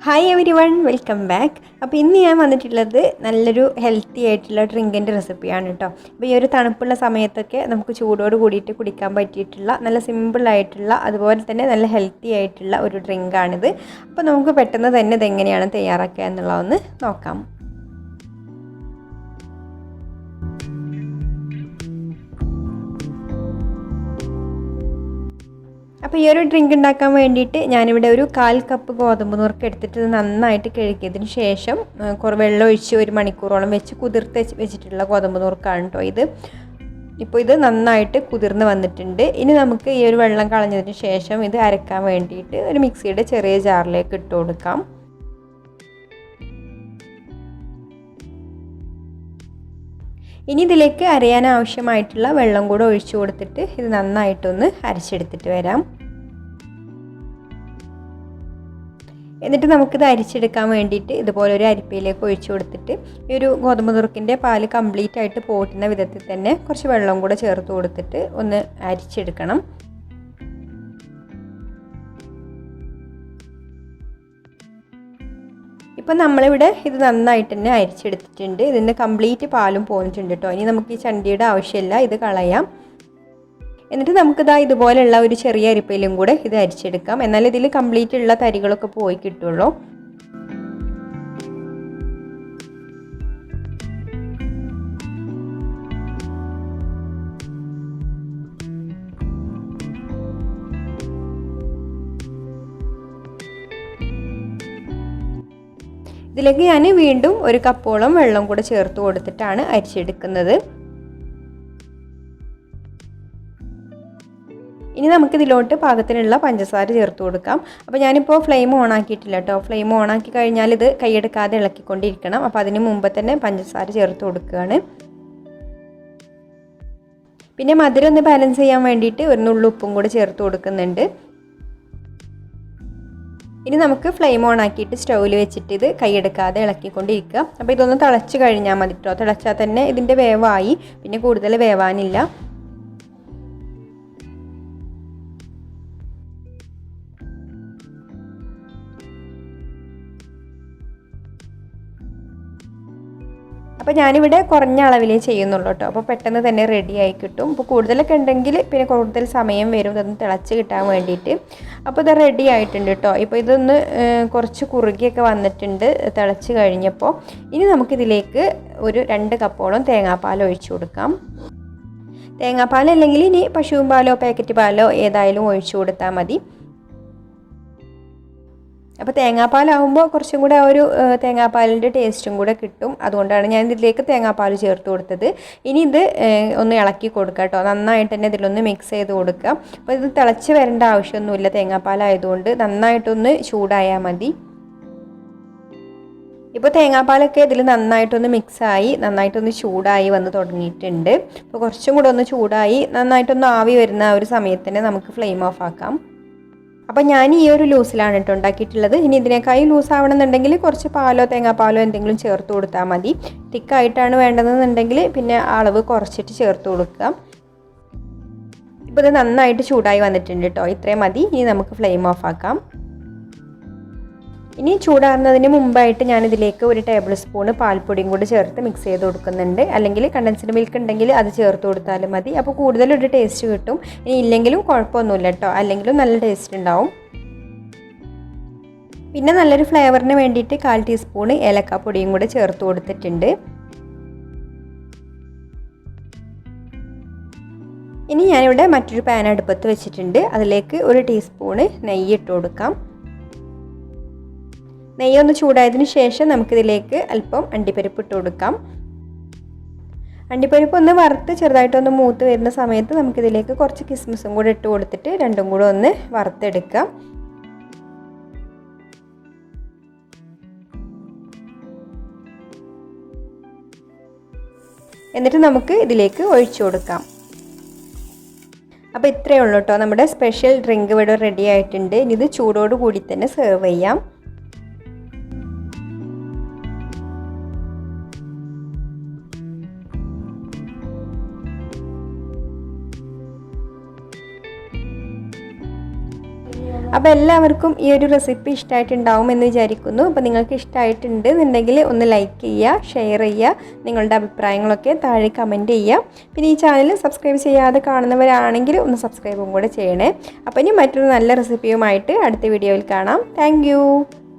Hi every one, welcome back. അപ്പോൾ ഇന്ന് ഞാൻ വന്നിട്ടുള്ളത് നല്ലൊരു ഹെൽത്തി ആയിട്ടുള്ള ഡ്രിങ്കിൻ്റെ റെസിപ്പിയാണ് കേട്ടോ. അപ്പോൾ ഈ ഒരു തണുപ്പുള്ള സമയത്തൊക്കെ നമുക്ക് ചൂടോട് കൂടിയിട്ട് കുടിക്കാൻ പറ്റിയിട്ടുള്ള നല്ല സിമ്പിളായിട്ടുള്ള അതുപോലെ തന്നെ നല്ല ഹെൽത്തി ആയിട്ടുള്ള ഒരു ഡ്രിങ്കാണിത്. അപ്പോൾ നമുക്ക് പെട്ടെന്ന് തന്നെ ഇതെങ്ങനെയാണ് തയ്യാറാക്കുക എന്നുള്ളതൊന്ന് നോക്കാം. അപ്പോൾ ഈ ഒരു ഡ്രിങ്ക് ഉണ്ടാക്കാൻ വേണ്ടിയിട്ട് ഞാനിവിടെ ഒരു 1/4 കപ്പ് ഗോതമ്പ് നുറുക്ക് എടുത്തിട്ട് നന്നായിട്ട് കഴുകിയതിന് ശേഷം കുറേ വെള്ളം ഒഴിച്ച് 1 മണിക്കൂറോളം വെച്ച് കുതിർത്ത് വെച്ചിട്ടുള്ള ഗോതമ്പ് നുറുക്കാണ് കേട്ടോ ഇത്. ഇപ്പോൾ ഇത് നന്നായിട്ട് കുതിർന്ന് വന്നിട്ടുണ്ട്. ഇനി നമുക്ക് ഈ ഒരു വെള്ളം കളഞ്ഞതിന് ശേഷം ഇത് അരക്കാൻ വേണ്ടിയിട്ട് ഒരു മിക്സിയുടെ ചെറിയ ജാറിലേക്ക് ഇട്ട് കൊടുക്കാം. ഇനി ഇതിലേക്ക് അരയാൻ ആവശ്യമായിട്ടുള്ള വെള്ളം കൂടെ ഒഴിച്ചു കൊടുത്തിട്ട് ഇത് നന്നായിട്ടൊന്ന് അരച്ചെടുത്തിട്ട് വരാം. എന്നിട്ട് നമുക്കിത് അരിച്ചെടുക്കാൻ വേണ്ടിയിട്ട് ഇതുപോലെ ഒരു അരിപ്പയിലേക്ക് ഒഴിച്ചു കൊടുത്തിട്ട് ഈ ഒരു ഗോതമ്പ് നുറുക്കിൻ്റെ പാല് കംപ്ലീറ്റ് ആയിട്ട് പോറ്റുന്ന വിധത്തിൽ തന്നെ കുറച്ച് വെള്ളം കൂടെ ചേർത്ത് കൊടുത്തിട്ട് ഒന്ന് അരിച്ചെടുക്കണം. ഇപ്പം നമ്മളിവിടെ ഇത് നന്നായിട്ട് തന്നെ അരിച്ചെടുത്തിട്ടുണ്ട്. ഇതിൻ്റെ കംപ്ലീറ്റ് പാലും പോന്നിട്ടുണ്ട് കേട്ടോ. ഇനി നമുക്ക് ഈ ചണ്ടിയുടെ ആവശ്യമില്ല, ഇത് കളയാം. എന്നിട്ട് നമുക്കിതാ ഇതുപോലെയുള്ള ഒരു ചെറിയ അരിപ്പയിലും കൂടെ ഇത് അരിച്ചെടുക്കാം. എന്നാൽ ഇതിൽ കംപ്ലീറ്റ് ഉള്ള തരികളൊക്കെ പോയി കിട്ടുള്ളൂ. ഇതിലേക്ക് ഞാൻ വീണ്ടും 1 കപ്പോളം വെള്ളം കൂടെ ചേർത്ത് കൊടുത്തിട്ടാണ് അരിച്ചെടുക്കുന്നത്. ഇനി നമുക്കിതിലോട്ട് പാകത്തിനുള്ള പഞ്ചസാര ചേർത്ത് കൊടുക്കാം. അപ്പോൾ ഞാനിപ്പോൾ ഫ്ലെയിം ഓൺ ആക്കിയിട്ടില്ല കേട്ടോ. ഫ്ലെയിം ഓൺ ആക്കി കഴിഞ്ഞാൽ ഇത് കൈയെടുക്കാതെ ഇളക്കിക്കൊണ്ടിരിക്കണം. അപ്പോൾ അതിന് മുമ്പ് തന്നെ പഞ്ചസാര ചേർത്ത് കൊടുക്കുകയാണ്. പിന്നെ മധുരം ഒന്ന് ബാലൻസ് ചെയ്യാൻ വേണ്ടിയിട്ട് 1 നുള്ളു ഉപ്പും കൂടെ ചേർത്ത് കൊടുക്കുന്നുണ്ട്. ഇനി നമുക്ക് ഫ്ലെയിം ഓൺ ആക്കിയിട്ട് സ്റ്റൗവിൽ വെച്ചിട്ട് ഇത് കൈയെടുക്കാതെ ഇളക്കിക്കൊണ്ടിരിക്കുക. അപ്പോൾ ഇതൊന്ന് തിളച്ച് കഴിഞ്ഞാൽ മതി കേട്ടോ. തിളച്ചാൽ തന്നെ ഇതിൻ്റെ വേവായി, പിന്നെ കൂടുതൽ വേവാനില്ല. അപ്പോൾ ഞാനിവിടെ കുറഞ്ഞ അളവിലേ ചെയ്യുന്നുള്ളൂ കേട്ടോ. അപ്പോൾ പെട്ടെന്ന് തന്നെ റെഡി ആയി കിട്ടും. അപ്പോൾ കൂടുതലൊക്കെ ഉണ്ടെങ്കിൽ പിന്നെ കൂടുതൽ സമയം വരും ഇതൊന്ന് തിളച്ച് കിട്ടാൻ വേണ്ടിയിട്ട്. അപ്പോൾ ഇത് റെഡി ആയിട്ടുണ്ട് കേട്ടോ. ഇപ്പോൾ ഇതൊന്ന് കുറച്ച് കുറുകിയൊക്കെ വന്നിട്ടുണ്ട് തിളച്ച് കഴിഞ്ഞപ്പോൾ. ഇനി നമുക്കിതിലേക്ക് ഒരു 2 കപ്പോളം തേങ്ങാപ്പാൽ ഒഴിച്ചു കൊടുക്കാം. തേങ്ങാപ്പാൽ അല്ലെങ്കിൽ ഇനി പശുവും പാലോ പാക്കറ്റ് പാലോ ഏതായാലും ഒഴിച്ചു കൊടുത്താൽ മതി. അപ്പോൾ തേങ്ങാപ്പാലാവുമ്പോൾ കുറച്ചും കൂടെ ഒരു തേങ്ങാപ്പാലിൻ്റെ ടേസ്റ്റും കൂടെ കിട്ടും. അതുകൊണ്ടാണ് ഞാൻ ഇതിലേക്ക് തേങ്ങാപ്പാൽ ചേർത്ത് കൊടുത്തത്. ഇനി ഇത് ഒന്ന് ഇളക്കി കൊടുക്കുക കേട്ടോ. നന്നായിട്ട് തന്നെ ഇതിലൊന്ന് മിക്സ് ചെയ്ത് കൊടുക്കുക. അപ്പോൾ ഇത് തിളച്ച് വരേണ്ട ആവശ്യമൊന്നുമില്ല, തേങ്ങാപ്പാലായതുകൊണ്ട് നന്നായിട്ടൊന്ന് ചൂടായാൽ മതി. ഇപ്പോൾ തേങ്ങാപ്പാലൊക്കെ ഇതിൽ നന്നായിട്ടൊന്ന് മിക്സായി നന്നായിട്ടൊന്ന് ചൂടായി വന്ന് തുടങ്ങിയിട്ടുണ്ട്. അപ്പോൾ കുറച്ചും കൂടെ ഒന്ന് ചൂടായി നന്നായിട്ടൊന്ന് ആവി വരുന്ന ഒരു സമയത്ത് തന്നെ നമുക്ക് ഫ്ലെയിം ഓഫ് ആക്കാം. അപ്പോൾ ഞാൻ ഈ ഒരു ലൂസിലാണ് കേട്ടോ ഉണ്ടാക്കിയിട്ടുള്ളത്. ഇനി ഇതിനേക്കായി ലൂസ് ആവണമെന്നുണ്ടെങ്കിൽ കുറച്ച് പാലോ തേങ്ങാപ്പാലോ എന്തെങ്കിലും ചേർത്ത് കൊടുത്താൽ മതി. തിക്കായിട്ടാണ് വേണ്ടതെന്നുണ്ടെങ്കിൽ പിന്നെ അളവ് കുറച്ചിട്ട് ചേർത്ത് കൊടുക്കുക. ഇപ്പോൾ ഇത് നന്നായിട്ട് ചൂടായി വന്നിട്ടുണ്ട് കേട്ടോ. ഇത്രയും മതി. ഇനി നമുക്ക് ഫ്ലെയിം ഓഫ് ആക്കാം. ഇനി ചൂടാറുന്നതിന് മുമ്പായിട്ട് ഞാനിതിലേക്ക് 1 ടേബിൾ സ്പൂൺ പാൽപ്പൊടിയും കൂടി ചേർത്ത് മിക്സ് ചെയ്ത് കൊടുക്കുന്നുണ്ട്. അല്ലെങ്കിൽ കണ്ടൻസ്ഡ് മിൽക്ക് ഉണ്ടെങ്കിൽ അത് ചേർത്ത് കൊടുത്താലും മതി. അപ്പോൾ കൂടുതലൊരു ടേസ്റ്റ് കിട്ടും. ഇനി ഇല്ലെങ്കിലും കുഴപ്പമൊന്നുമില്ല കേട്ടോ, അല്ലെങ്കിലും നല്ല ടേസ്റ്റ് ഉണ്ടാവും. പിന്നെ നല്ലൊരു ഫ്ലേവറിന് വേണ്ടിയിട്ട് 1/4 ടീസ്പൂൺ ഏലക്കാപ്പൊടിയും കൂടി ചേർത്ത് കൊടുത്തിട്ടുണ്ട്. ഇനി ഞാനിവിടെ മറ്റൊരു പാൻ അടുപ്പത്ത് വെച്ചിട്ടുണ്ട്. അതിലേക്ക് 1 ടീസ്പൂൺ നെയ്യ് ഇട്ട് കൊടുക്കാം. നെയ്യൊന്ന് ചൂടായതിന് ശേഷം നമുക്കിതിലേക്ക് അല്പം അണ്ടിപ്പരിപ്പ് ഇട്ട് കൊടുക്കാം. അണ്ടിപ്പരിപ്പ് ഒന്ന് വറുത്ത് ചെറുതായിട്ടൊന്ന് മൂത്ത് വരുന്ന സമയത്ത് നമുക്കിതിലേക്ക് കുറച്ച് കിസ്മിസും കൂടെ ഇട്ട് കൊടുത്തിട്ട് രണ്ടും കൂടെ ഒന്ന് വറുത്തെടുക്കാം. എന്നിട്ട് നമുക്ക് ഇതിലേക്ക് ഒഴിച്ചു കൊടുക്കാം. അപ്പോൾ ഇത്രയേ ഉള്ളൂ കേട്ടോ. നമ്മുടെ സ്പെഷ്യൽ ഡ്രിങ്ക് ഇവിടെ റെഡി ആയിട്ടുണ്ട്. ഇനി ഇത് ചൂടോട് കൂടി തന്നെ സെർവ് ചെയ്യാം. അപ്പോൾ എല്ലാവർക്കും ഈ ഒരു റെസിപ്പി ഇഷ്ടമായിട്ടുണ്ടാവും എന്ന് വിചാരിക്കുന്നു. അപ്പോൾ നിങ്ങൾക്ക് ഇഷ്ടമായിട്ടുണ്ട് എന്നുണ്ടെങ്കിൽ ഒന്ന് ലൈക്ക് ചെയ്യുക, ഷെയർ ചെയ്യുക, നിങ്ങളുടെ അഭിപ്രായങ്ങളൊക്കെ താഴെ കമൻറ്റ് ചെയ്യുക. പിന്നെ ഈ ചാനൽ സബ്സ്ക്രൈബ് ചെയ്യാതെ കാണുന്നവരാണെങ്കിൽ ഒന്ന് സബ്സ്ക്രൈബും കൂടെ ചെയ്യണേ. അപ്പോൾ ഇനി മറ്റൊരു നല്ല റെസിപ്പിയുമായിട്ട് അടുത്ത വീഡിയോയിൽ കാണാം. താങ്ക്